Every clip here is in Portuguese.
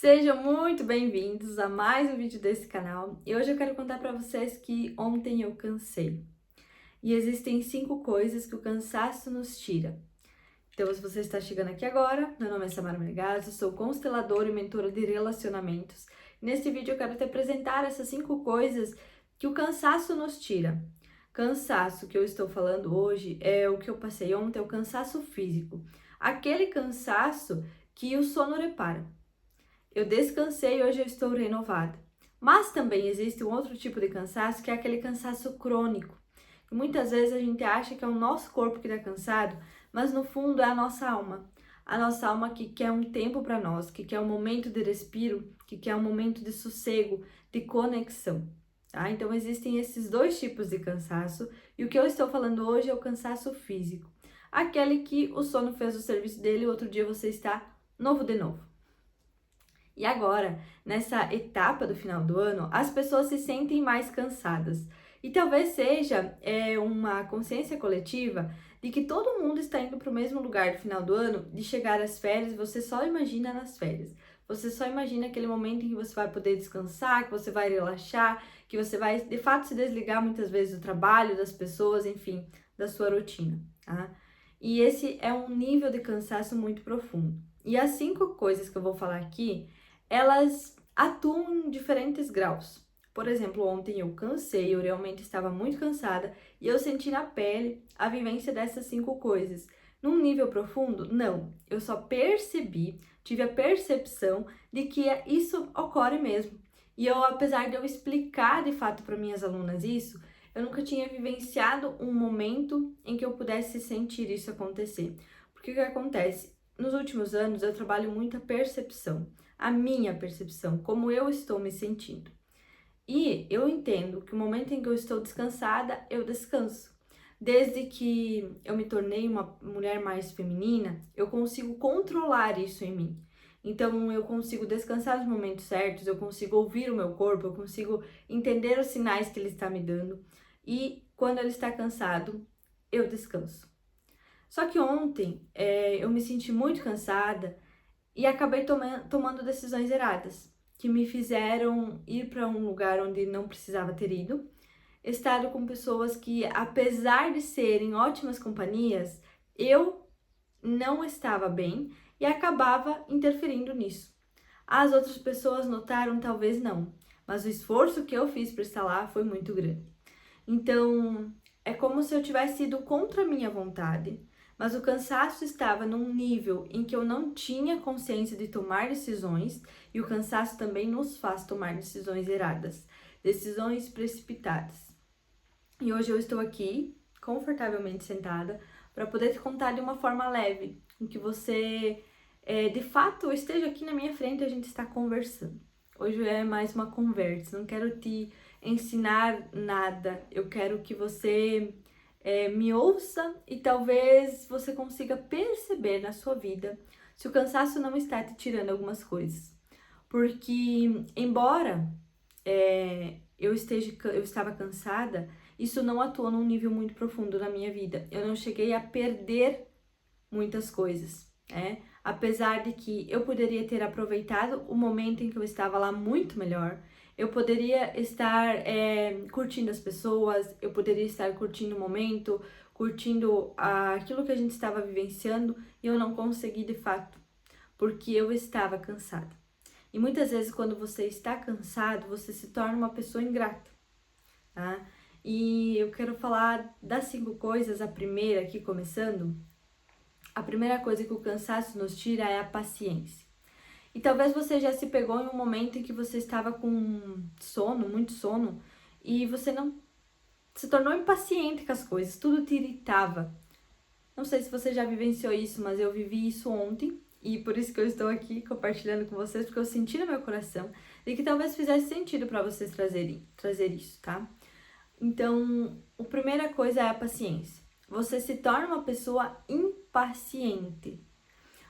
Sejam muito bem-vindos a mais um vídeo desse canal. E hoje eu quero contar para vocês que ontem eu cansei. E existem 5 coisas que o cansaço nos tira. Então, se você está chegando aqui agora, meu nome é Samara Menegasso, sou consteladora e mentora de relacionamentos. Neste vídeo eu quero te apresentar essas 5 coisas que o cansaço nos tira. Cansaço que eu estou falando hoje é o que eu passei ontem, é o cansaço físico. Aquele cansaço que o sono repara. Eu descansei e hoje eu estou renovada. Mas também existe um outro tipo de cansaço, que é aquele cansaço crônico. E muitas vezes a gente acha que é o nosso corpo que está cansado, mas no fundo é a nossa alma. A nossa alma que quer um tempo para nós, que quer um momento de respiro, que quer um momento de sossego, de conexão. Tá? Então existem esses dois tipos de cansaço, e o que eu estou falando hoje é o cansaço físico. Aquele que o sono fez o serviço dele e outro dia você está novo de novo. E agora, nessa etapa do final do ano, as pessoas se sentem mais cansadas. E talvez seja uma consciência coletiva de que todo mundo está indo para o mesmo lugar no final do ano, de chegar às férias, você só imagina nas férias. Você só imagina aquele momento em que você vai poder descansar, que você vai relaxar, que você vai, de fato, se desligar muitas vezes do trabalho, das pessoas, enfim, da sua rotina, tá? E esse é um nível de cansaço muito profundo. E as 5 coisas que eu vou falar aqui, elas atuam em diferentes graus. Por exemplo, ontem eu cansei, eu realmente estava muito cansada e eu senti na pele a vivência dessas 5 coisas. Num nível profundo, não. Eu só percebi, tive a percepção de que isso ocorre mesmo. E eu, apesar de eu explicar de fato para minhas alunas isso, eu nunca tinha vivenciado um momento em que eu pudesse sentir isso acontecer. Porque o que acontece? Nos últimos anos eu trabalho muito a percepção, a minha percepção, como eu estou me sentindo. E eu entendo que o momento em que eu estou descansada, eu descanso. Desde que eu me tornei uma mulher mais feminina, eu consigo controlar isso em mim. Então, eu consigo descansar nos momentos certos, eu consigo ouvir o meu corpo, eu consigo entender os sinais que ele está me dando. E quando ele está cansado, eu descanso. Só que ontem, eu me senti muito cansada e acabei tomando decisões erradas, que me fizeram ir para um lugar onde não precisava ter ido, estar com pessoas que, apesar de serem ótimas companhias, eu não estava bem e acabava interferindo nisso. As outras pessoas notaram, talvez não, mas o esforço que eu fiz para estar lá foi muito grande. Então, é como se eu tivesse ido contra a minha vontade, mas o cansaço estava num nível em que eu não tinha consciência de tomar decisões, e o cansaço também nos faz tomar decisões erradas, decisões precipitadas. E hoje eu estou aqui, confortavelmente sentada, para poder te contar de uma forma leve, em que você, de fato, esteja aqui na minha frente e a gente está conversando. Hoje é mais uma conversa, não quero te ensinar nada, eu quero que você me ouça e talvez você consiga perceber na sua vida se o cansaço não está te tirando algumas coisas. Porque, embora eu estava cansada, isso não atuou num nível muito profundo na minha vida. Eu não cheguei a perder muitas coisas, né? Apesar de que eu poderia ter aproveitado o momento em que eu estava lá muito melhor, eu poderia estar curtindo as pessoas, eu poderia estar curtindo o momento, curtindo aquilo que a gente estava vivenciando, e eu não consegui de fato, porque eu estava cansada. E muitas vezes, quando você está cansado, você se torna uma pessoa ingrata, tá? E eu quero falar das 5 coisas, a primeira aqui começando. A primeira coisa que o cansaço nos tira é a paciência. E talvez você já se pegou em um momento em que você estava com sono, muito sono, e você não se tornou impaciente com as coisas, tudo te irritava. Não sei se você já vivenciou isso, mas eu vivi isso ontem, e por isso que eu estou aqui compartilhando com vocês, porque eu senti no meu coração e que talvez fizesse sentido para vocês trazer isso, tá? Então, a primeira coisa é a paciência. Você se torna uma pessoa impaciente.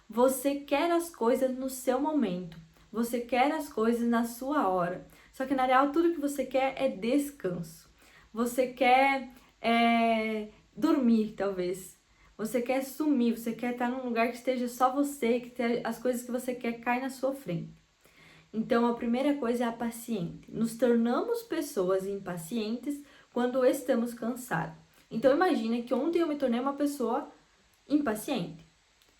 Você quer as coisas no seu momento. Você quer as coisas na sua hora. Só que na real, tudo que você quer é descanso. Você quer dormir, talvez. Você quer sumir, você quer estar num lugar que esteja só você, que as coisas que você quer caem na sua frente. Então, a primeira coisa é a paciente. Nos tornamos pessoas impacientes quando estamos cansados. Então, imagina que ontem eu me tornei uma pessoa impaciente,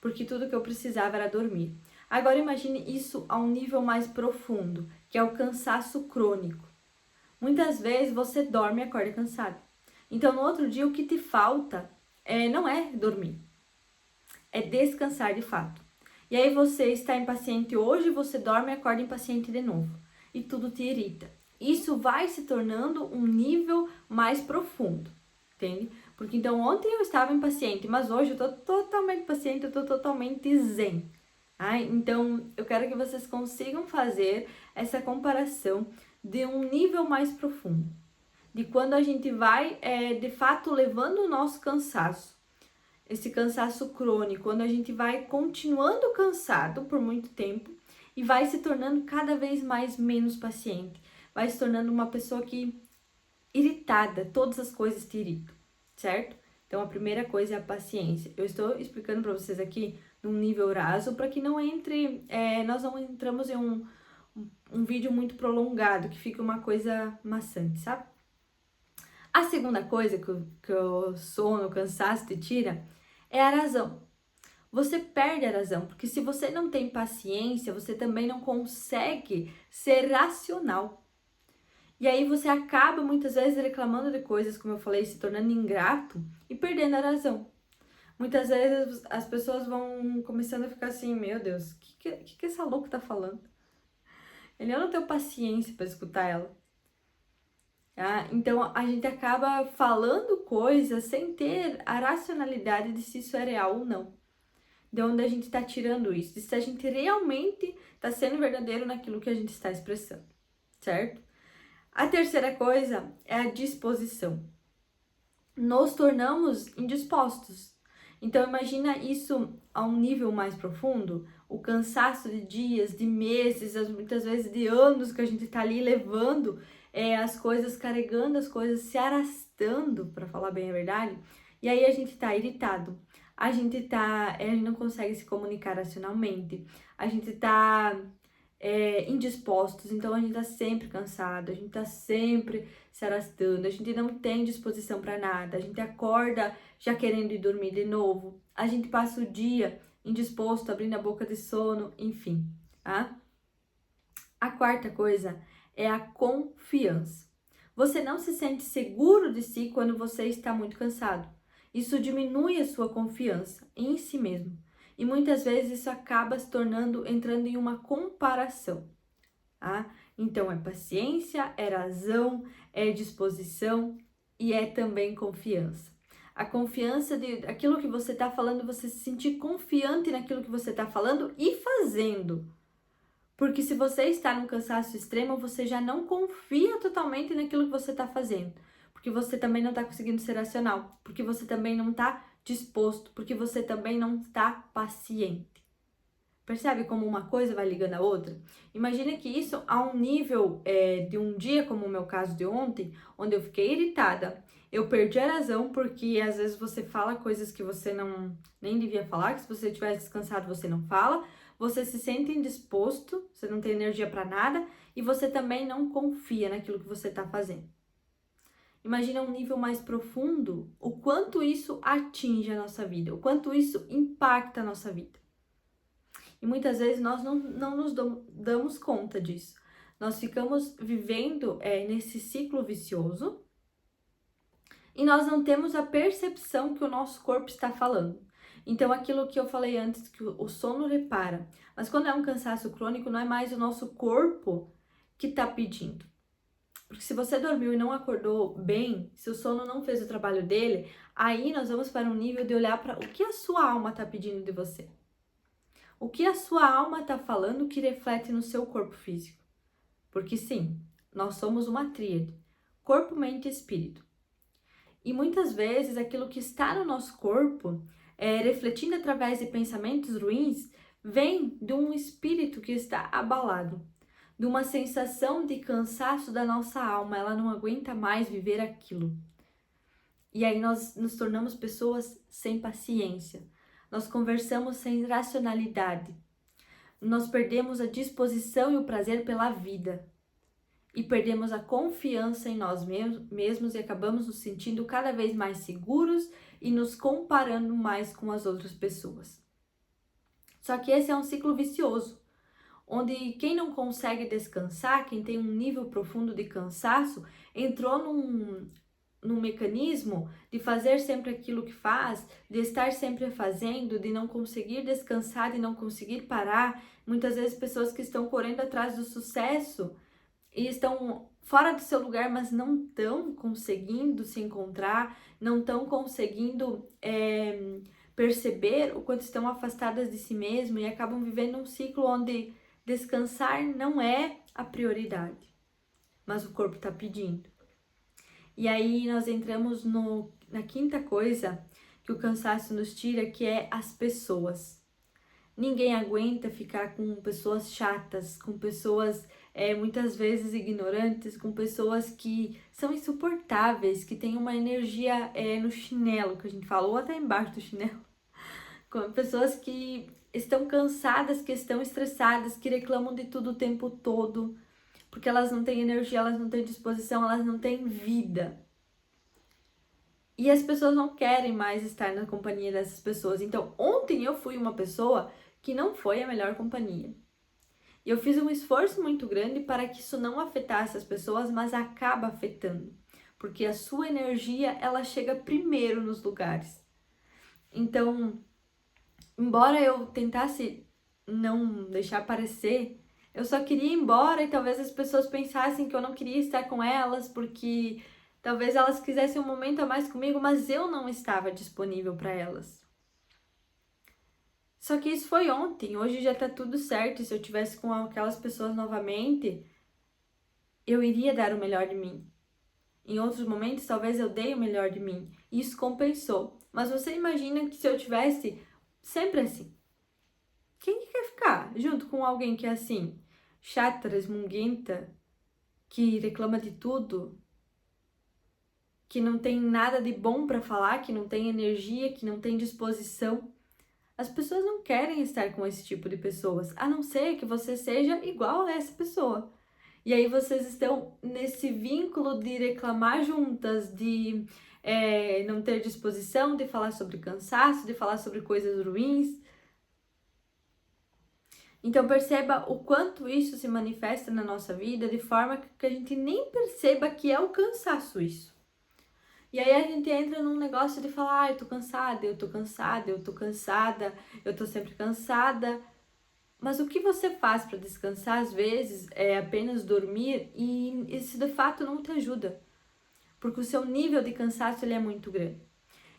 porque tudo que eu precisava era dormir. Agora, imagine isso a um nível mais profundo, que é o cansaço crônico. Muitas vezes você dorme e acorda cansado. Então, no outro dia, o que te falta não é dormir, é descansar de fato. E aí você está impaciente hoje, você dorme e acorda impaciente de novo. E tudo te irrita. Isso vai se tornando um nível mais profundo, entende? Porque então ontem eu estava impaciente, mas hoje eu tô totalmente paciente, eu tô totalmente zen. Então eu quero que vocês consigam fazer essa comparação de um nível mais profundo. De quando a gente vai, de fato, levando o nosso cansaço, esse cansaço crônico, quando a gente vai continuando cansado por muito tempo e vai se tornando cada vez mais menos paciente, vai se tornando uma pessoa que irritada, todas as coisas te irritam, certo? Então a primeira coisa é a paciência. Eu estou explicando para vocês aqui num nível raso para que não entre, nós não entramos em um vídeo muito prolongado, que fica uma coisa maçante, sabe? A segunda coisa que o sono, o cansaço te tira é a razão. Você perde a razão, porque se você não tem paciência, você também não consegue ser racional. E aí você acaba muitas vezes reclamando de coisas, como eu falei, se tornando ingrato e perdendo a razão. Muitas vezes as pessoas vão começando a ficar assim, meu Deus, o que essa louca tá falando? Eu não tenho paciência para escutar ela. Então a gente acaba falando coisas sem ter a racionalidade de se isso é real ou não. De onde a gente está tirando isso, de se a gente realmente está sendo verdadeiro naquilo que a gente está expressando, certo? A terceira coisa é a disposição. Nos tornamos indispostos. Então imagina isso a um nível mais profundo, o cansaço de dias, de meses, muitas vezes de anos que a gente está ali levando as coisas, carregando as coisas, se arrastando, para falar bem a verdade, e aí a gente está irritado, a gente não consegue se comunicar racionalmente, a gente está indispostos, então a gente tá sempre cansado, a gente tá sempre se arrastando, a gente não tem disposição para nada, a gente acorda já querendo ir dormir de novo, a gente passa o dia indisposto, abrindo a boca de sono, enfim, tá? A quarta coisa é a confiança. Você não se sente seguro de si quando você está muito cansado. Isso diminui a sua confiança em si mesmo. E muitas vezes isso acaba se tornando, entrando em uma comparação. Então é paciência, é razão, é disposição e é também confiança. A confiança de aquilo que você está falando, você se sentir confiante naquilo que você está falando e fazendo. Porque se você está num cansaço extremo, você já não confia totalmente naquilo que você está fazendo. Porque você também não está conseguindo ser racional. Porque você também não está disposto. Porque você também não está paciente. Percebe como uma coisa vai ligando a outra? Imagina que isso a um nível de um dia, como o meu caso de ontem, onde eu fiquei irritada. Eu perdi a razão porque às vezes você fala coisas que você nem devia falar, que se você tivesse descansado você não fala. Você se sente indisposto, você não tem energia para nada e você também não confia naquilo que você está fazendo. Imagina um nível mais profundo, o quanto isso atinge a nossa vida, o quanto isso impacta a nossa vida. E muitas vezes nós não nos damos conta disso. Nós ficamos vivendo nesse ciclo vicioso e nós não temos a percepção que o nosso corpo está falando. Então, aquilo que eu falei antes, que o sono repara. Mas quando é um cansaço crônico, não é mais o nosso corpo que está pedindo. Porque se você dormiu e não acordou bem, se o sono não fez o trabalho dele, aí nós vamos para um nível de olhar para o que a sua alma está pedindo de você. O que a sua alma está falando que reflete no seu corpo físico. Porque sim, nós somos uma tríade, corpo, mente e espírito. E muitas vezes aquilo que está no nosso corpo, refletindo através de pensamentos ruins, vem de um espírito que está abalado, de uma sensação de cansaço da nossa alma, ela não aguenta mais viver aquilo. E aí nós nos tornamos pessoas sem paciência, nós conversamos sem racionalidade, nós perdemos a disposição e o prazer pela vida. E perdemos a confiança em nós mesmos e acabamos nos sentindo cada vez mais seguros e nos comparando mais com as outras pessoas. Só que esse é um ciclo vicioso, onde quem não consegue descansar, quem tem um nível profundo de cansaço, entrou num mecanismo de fazer sempre aquilo que faz, de estar sempre fazendo, de não conseguir descansar, de não conseguir parar. Muitas vezes pessoas que estão correndo atrás do sucesso e estão fora do seu lugar, mas não estão conseguindo se encontrar, não estão conseguindo perceber o quanto estão afastadas de si mesmas e acabam vivendo um ciclo onde descansar não é a prioridade, mas o corpo está pedindo. E aí nós entramos na quinta coisa que o cansaço nos tira, que é as pessoas. Ninguém aguenta ficar com pessoas chatas, com pessoas muitas vezes ignorantes, com pessoas que são insuportáveis, que têm uma energia no chinelo, que a gente fala, ou até embaixo do chinelo. Com pessoas que estão cansadas, que estão estressadas, que reclamam de tudo o tempo todo, porque elas não têm energia, elas não têm disposição, elas não têm vida. E as pessoas não querem mais estar na companhia dessas pessoas. Então, ontem eu fui uma pessoa que não foi a melhor companhia. E eu fiz um esforço muito grande para que isso não afetasse as pessoas, mas acaba afetando. Porque a sua energia, ela chega primeiro nos lugares. Então, embora eu tentasse não deixar aparecer, eu só queria ir embora e talvez as pessoas pensassem que eu não queria estar com elas, porque talvez elas quisessem um momento a mais comigo, mas eu não estava disponível para elas. Só que isso foi ontem, hoje já tá tudo certo. Se eu tivesse com aquelas pessoas novamente, eu iria dar o melhor de mim. Em outros momentos, talvez eu dei o melhor de mim. E isso compensou. Mas você imagina que se eu tivesse sempre assim, quem que quer ficar junto com alguém que é assim? Chata, resmunguenta, que reclama de tudo, que não tem nada de bom para falar, que não tem energia, que não tem disposição. As pessoas não querem estar com esse tipo de pessoas, a não ser que você seja igual a essa pessoa. E aí vocês estão nesse vínculo de reclamar juntas, de não ter disposição, de falar sobre cansaço, de falar sobre coisas ruins. Então perceba o quanto isso se manifesta na nossa vida de forma que a gente nem perceba que é o cansaço isso. E aí a gente entra num negócio de falar, eu tô cansada, eu tô cansada, eu tô cansada, eu tô sempre cansada. Mas o que você faz para descansar às vezes é apenas dormir e isso de fato não te ajuda. Porque o seu nível de cansaço ele é muito grande.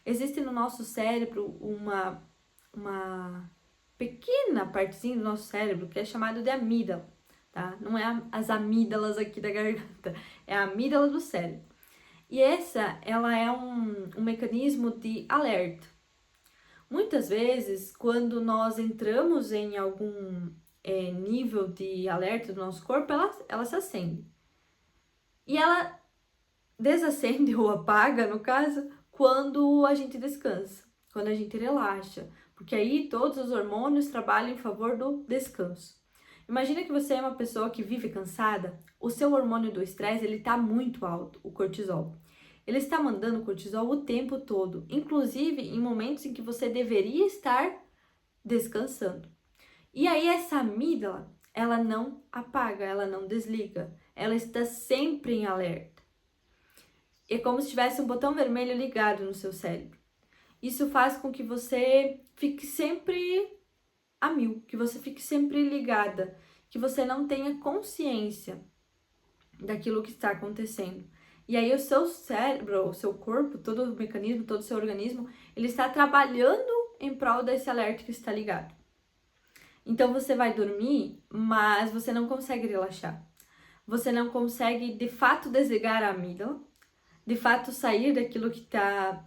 Existe no nosso cérebro uma pequena partezinha do nosso cérebro que é chamada de amígdala, tá? Não é as amígdalas aqui da garganta, é a amígdala do cérebro. E ela é um mecanismo de alerta. Muitas vezes, quando nós entramos em algum nível de alerta do nosso corpo, ela se acende. E ela desacende ou apaga, no caso, quando a gente descansa, quando a gente relaxa. Porque aí todos os hormônios trabalham em favor do descanso. Imagina que você é uma pessoa que vive cansada, o seu hormônio do estresse ele está muito alto, o cortisol. Ele está mandando cortisol o tempo todo, inclusive em momentos em que você deveria estar descansando. E aí essa amígdala, ela não apaga, ela não desliga, ela está sempre em alerta. É como se tivesse um botão vermelho ligado no seu cérebro. Isso faz com que você fique sempre a mil, que você fique sempre ligada, que você não tenha consciência daquilo que está acontecendo. E aí o seu cérebro, o seu corpo, todo o mecanismo, todo o seu organismo, ele está trabalhando em prol desse alerta que está ligado. Então você vai dormir, mas você não consegue relaxar. Você não consegue, de fato, desligar a amígdala, de fato, sair daquilo que está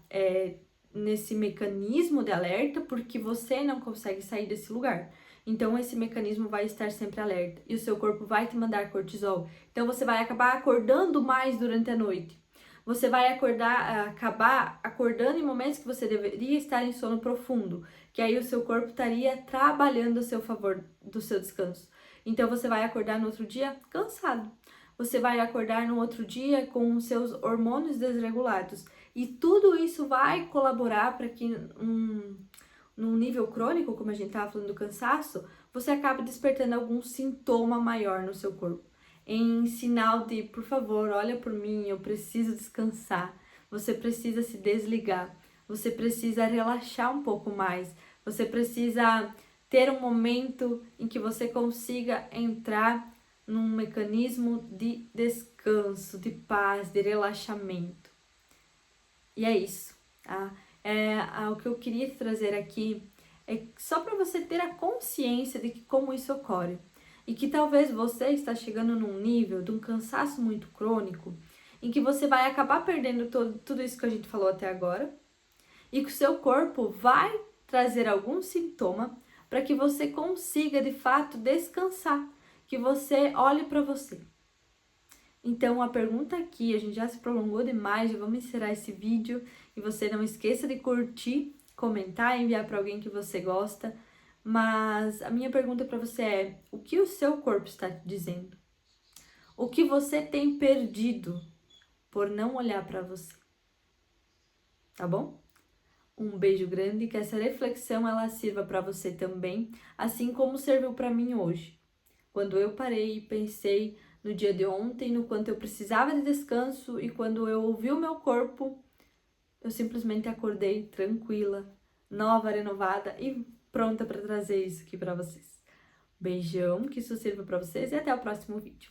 nesse mecanismo de alerta, porque você não consegue sair desse lugar. Então, esse mecanismo vai estar sempre alerta e o seu corpo vai te mandar cortisol. Então, você vai acabar acordando mais durante a noite. Você vai acabar acordando em momentos que você deveria estar em sono profundo, que aí o seu corpo estaria trabalhando a seu favor do seu descanso. Então você vai acordar no outro dia cansado. Você vai acordar no outro dia com os seus hormônios desregulados. E tudo isso vai colaborar para que num nível crônico, como a gente estava falando do cansaço, você acaba despertando algum sintoma maior no seu corpo. Em sinal de, por favor, olha por mim, eu preciso descansar. Você precisa se desligar. Você precisa relaxar um pouco mais. Você precisa ter um momento em que você consiga entrar num mecanismo de descanso, de paz, de relaxamento. E é isso, tá? O que eu queria trazer aqui é só para você ter a consciência de que como isso ocorre. E que talvez você está chegando num nível de um cansaço muito crônico, em que você vai acabar perdendo tudo isso que a gente falou até agora, e que o seu corpo vai trazer algum sintoma para que você consiga de fato descansar, que você olhe para você. Então a pergunta aqui, a gente já se prolongou demais, já vamos encerrar esse vídeo e você não esqueça de curtir, comentar e enviar para alguém que você gosta. Mas a minha pergunta para você é: o que o seu corpo está te dizendo? O que você tem perdido por não olhar para você? Tá bom? Um beijo grande, que essa reflexão ela sirva para você também, assim como serviu para mim hoje. Quando eu parei e pensei no dia de ontem, no quanto eu precisava de descanso, e quando eu ouvi o meu corpo, eu simplesmente acordei tranquila, nova, renovada e pronta para trazer isso aqui para vocês. Beijão, que isso sirva para vocês e até o próximo vídeo.